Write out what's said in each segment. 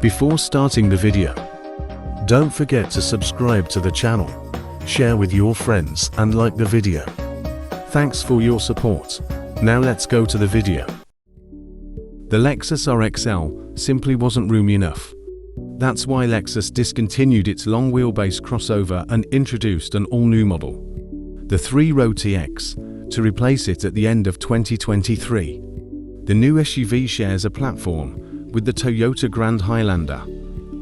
Before starting the video, don't forget to subscribe to the channel, share with your friends and like the video. Thanks for your support. Now let's go to the video. The Lexus RX L simply wasn't roomy enough. That's why Lexus discontinued its long-wheelbase crossover and introduced an all-new model, the 3-row TX, to replace it at the end of 2023. The new SUV shares a platform with the Toyota Grand Highlander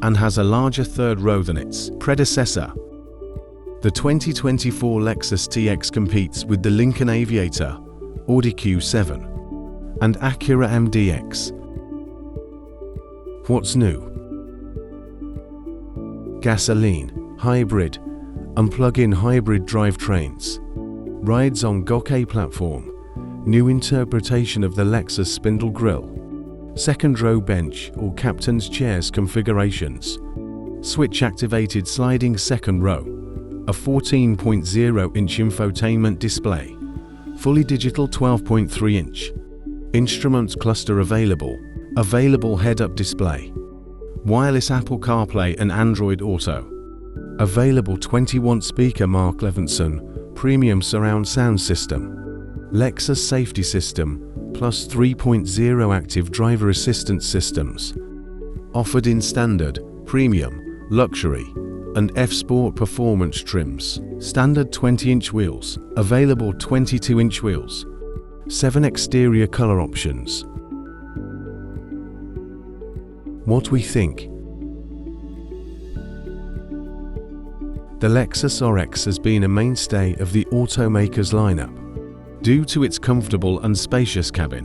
and has a larger third row than its predecessor. The 2024 Lexus TX competes with the Lincoln Aviator, Audi Q7, and Acura MDX. What's new? Gasoline, hybrid, and plug-in hybrid drivetrains. Rides on GOK platform. New interpretation of the Lexus spindle grille. Second row bench or captain's chairs configurations. Switch-activated sliding second row. A 14.0-inch infotainment display. Fully digital 12.3-inch. Instruments cluster available. Available head-up display. Wireless Apple CarPlay and Android Auto. Available 20-watt speaker Mark Levinson premium surround sound system. Lexus safety system plus 3.0 active driver assistance systems. Offered in standard, premium, luxury, and F-Sport performance trims. Standard 20-inch wheels, available 22-inch wheels. 7 exterior color options. What we think. The Lexus RX has been a mainstay of the automaker's lineup due to its comfortable and spacious cabin.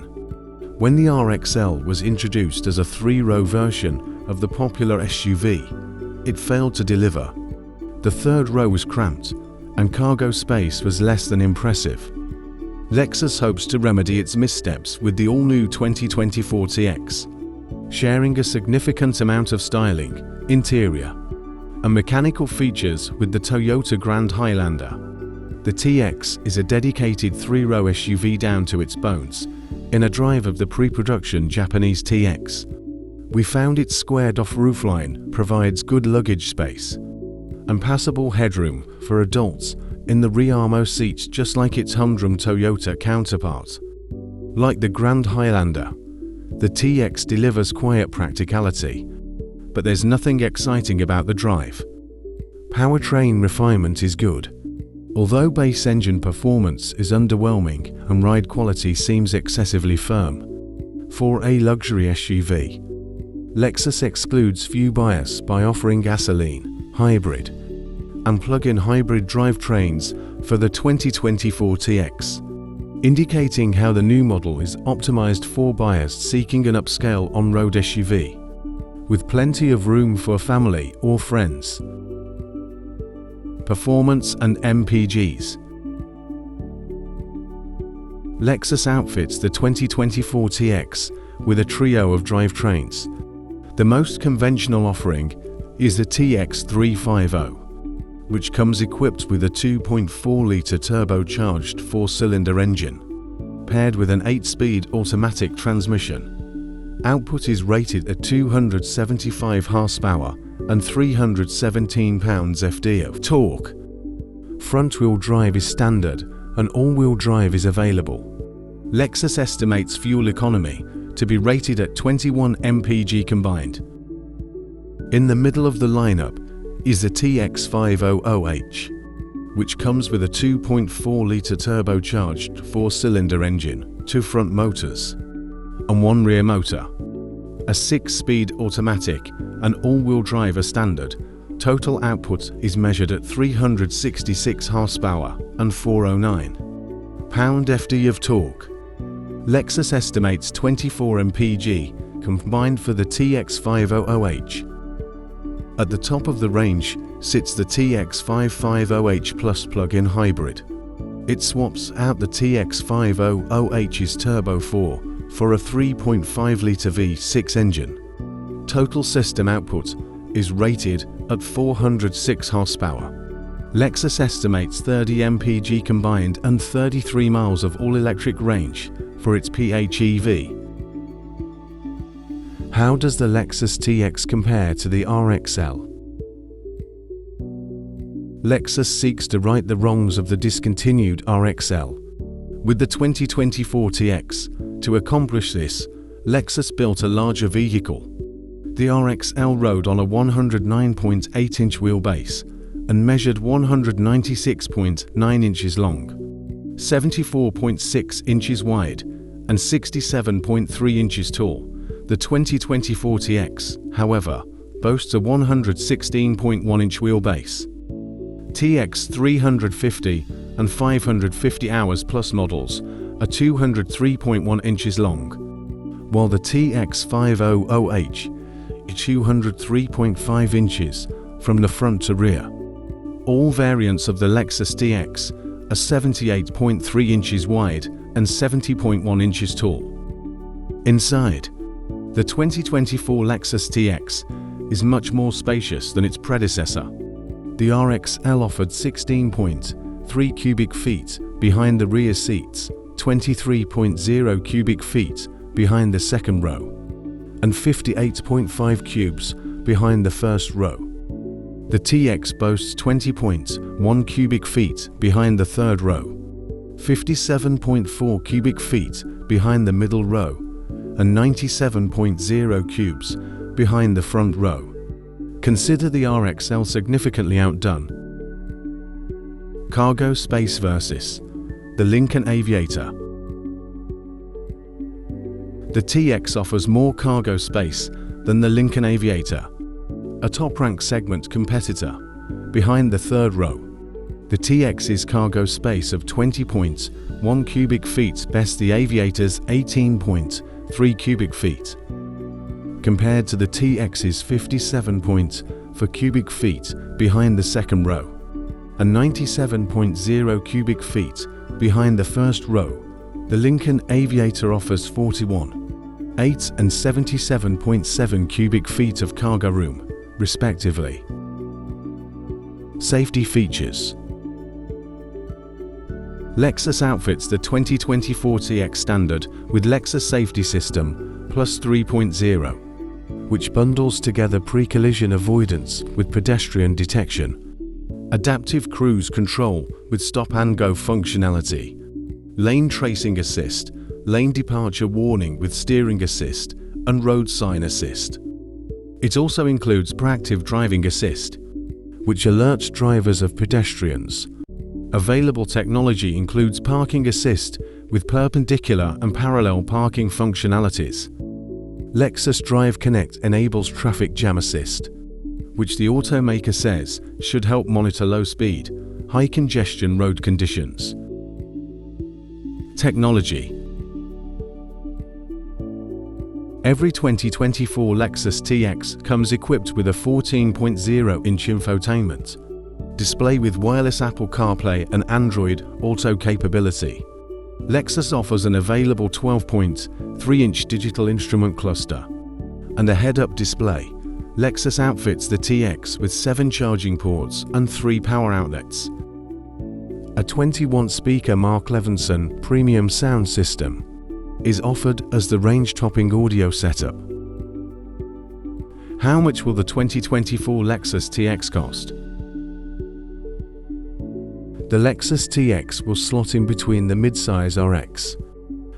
When the RX L was introduced as a 3-row version of the popular SUV, it failed to deliver. The third row was cramped, and cargo space was less than impressive. Lexus hopes to remedy its missteps with the all-new 2024 TX, sharing a significant amount of styling, interior, and mechanical features with the Toyota Grand Highlander. The TX is a dedicated 3-row SUV down to its bones, in a drive of the pre-production Japanese TX. We found its squared-off roofline provides good luggage space and passable headroom for adults in the rear seats, just like its humdrum Toyota counterpart. Like the Grand Highlander, the TX delivers quiet practicality, but there's nothing exciting about the drive. Powertrain refinement is good, although base engine performance is underwhelming and ride quality seems excessively firm. For a luxury SUV, Lexus excludes few bias by offering gasoline, hybrid, and plug-in hybrid drivetrains for the 2024 TX, indicating how the new model is optimized for buyers seeking an upscale on-road SUV, with plenty of room for family or friends. Performance and MPGs. Lexus outfits the 2024 TX with a trio of drivetrains. The most conventional offering is the TX 350, which comes equipped with a 2.4-litre turbocharged 4-cylinder engine, paired with an 8-speed automatic transmission. Output is rated at 275 horsepower and 317 pounds-ft of torque. Front-wheel drive is standard and all-wheel drive is available. Lexus estimates fuel economy to be rated at 21 mpg combined. In the middle of the lineup is the TX 500H, which comes with a 2.4-litre turbocharged 4-cylinder engine, 2 front motors, and 1 rear motor. A 6-speed automatic and all-wheel drive are standard. Total output is measured at 366 horsepower and 409 pound-ft of torque. Lexus estimates 24 mpg combined for the TX 500H. At the top of the range sits the TX 550H Plus plug-in hybrid. It swaps out the TX 500H's Turbo 4 for a 3.5-litre V6 engine. Total system output is rated at 406 horsepower. Lexus estimates 30 mpg combined and 33 miles of all-electric range for its PHEV. How does the Lexus TX compare to the RX L? Lexus seeks to right the wrongs of the discontinued RX L with the 2024 TX. To accomplish this, Lexus built a larger vehicle. The RX L rode on a 109.8-inch wheelbase and measured 196.9 inches long, 74.6 inches wide, and 67.3 inches tall. The 2024 TX, however, boasts a 116.1-inch wheelbase. TX 350 and 550 hours plus models are 203.1 inches long, while the TX 500H is 203.5 inches from the front to rear. All variants of the Lexus TX are 78.3 inches wide and 70.1 inches tall. Inside, the 2024 Lexus TX is much more spacious than its predecessor. The RX L offered 16.3 cubic feet behind the rear seats, 23.0 cubic feet behind the second row, and 58.5 cubes behind the first row. The TX boasts 20.1 cubic feet behind the third row, 57.4 cubic feet behind the middle row, and 97.0 cubes behind the front row. Consider the RX L significantly outdone. Cargo space versus the Lincoln Aviator. The TX offers more cargo space than the Lincoln Aviator, a top-ranked segment competitor. Behind the third row, the TX's cargo space of 20.1 cubic feet beats the Aviator's 18.3 cubic feet. Compared to the TX's 57.4 cubic feet behind the second row and 97.0 cubic feet behind the first row, the Lincoln Aviator offers 41.8 and 77.7 cubic feet of cargo room, respectively. Safety features. Lexus outfits the 2024 TX standard with Lexus Safety System Plus 3.0, which bundles together pre-collision avoidance with pedestrian detection, adaptive cruise control with stop-and-go functionality, lane tracing assist, lane departure warning with steering assist, and road sign assist. It also includes proactive driving assist, which alerts drivers of pedestrians. Available technology includes parking assist with perpendicular and parallel parking functionalities. Lexus Drive Connect enables traffic jam assist, which the automaker says should help monitor low-speed, high-congestion road conditions. Technology. Every 2024 Lexus TX comes equipped with a 14.0-inch infotainment display with wireless Apple CarPlay and Android Auto capability. Lexus offers an available 12.3-inch digital instrument cluster and a head-up display. Lexus outfits the TX with 7 charging ports and 3 power outlets. A 21-speaker Mark Levinson premium sound system is offered as the range-topping audio setup. How much will the 2024 Lexus TX cost? The Lexus TX will slot in between the midsize RX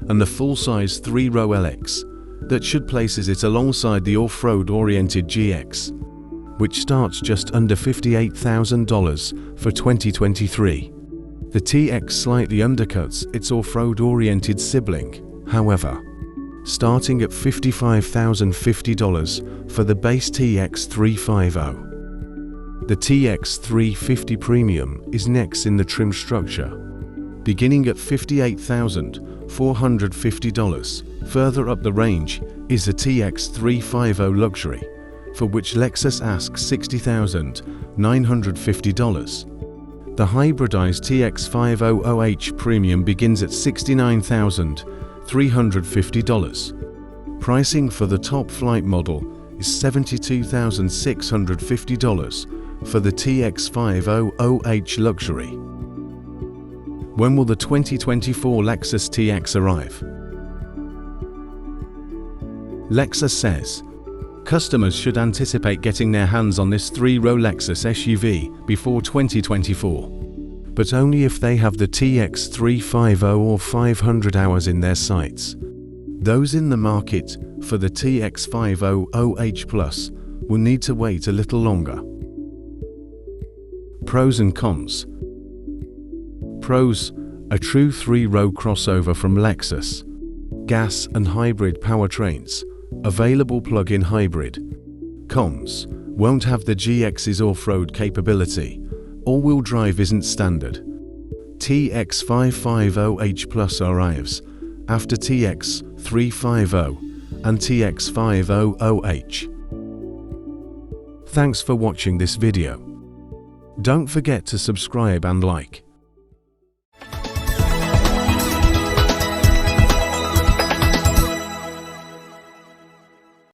and the full-size 3-row LX that should places it alongside the off-road oriented GX, which starts just under $58,000 for 2023. The TX slightly undercuts its off-road oriented sibling, however, starting at $55,050 for the base TX 350. The TX 350 Premium is next in the trim structure, beginning at $58,450. Further up the range is the TX 350 Luxury, for which Lexus asks $60,950. The hybridized TX 500H Premium begins at $69,350. Pricing for the top flight model is $72,650 for the TX 500H Luxury. When will the 2024 Lexus TX arrive? Lexus says customers should anticipate getting their hands on this 3-row Lexus SUV before 2024, but only if they have the TX 350 or 500 hours in their sights. Those in the market for the TX 500H Plus will need to wait a little longer. Pros and cons. Pros: a true 3-row crossover from Lexus. Gas and hybrid powertrains. Available plug-in hybrid. Cons: won't have the GX's off-road capability. All-wheel drive isn't standard. TX 550H Plus arrives after TX 350 and TX 500H. Thanks for watching this video. Don't forget to subscribe and like.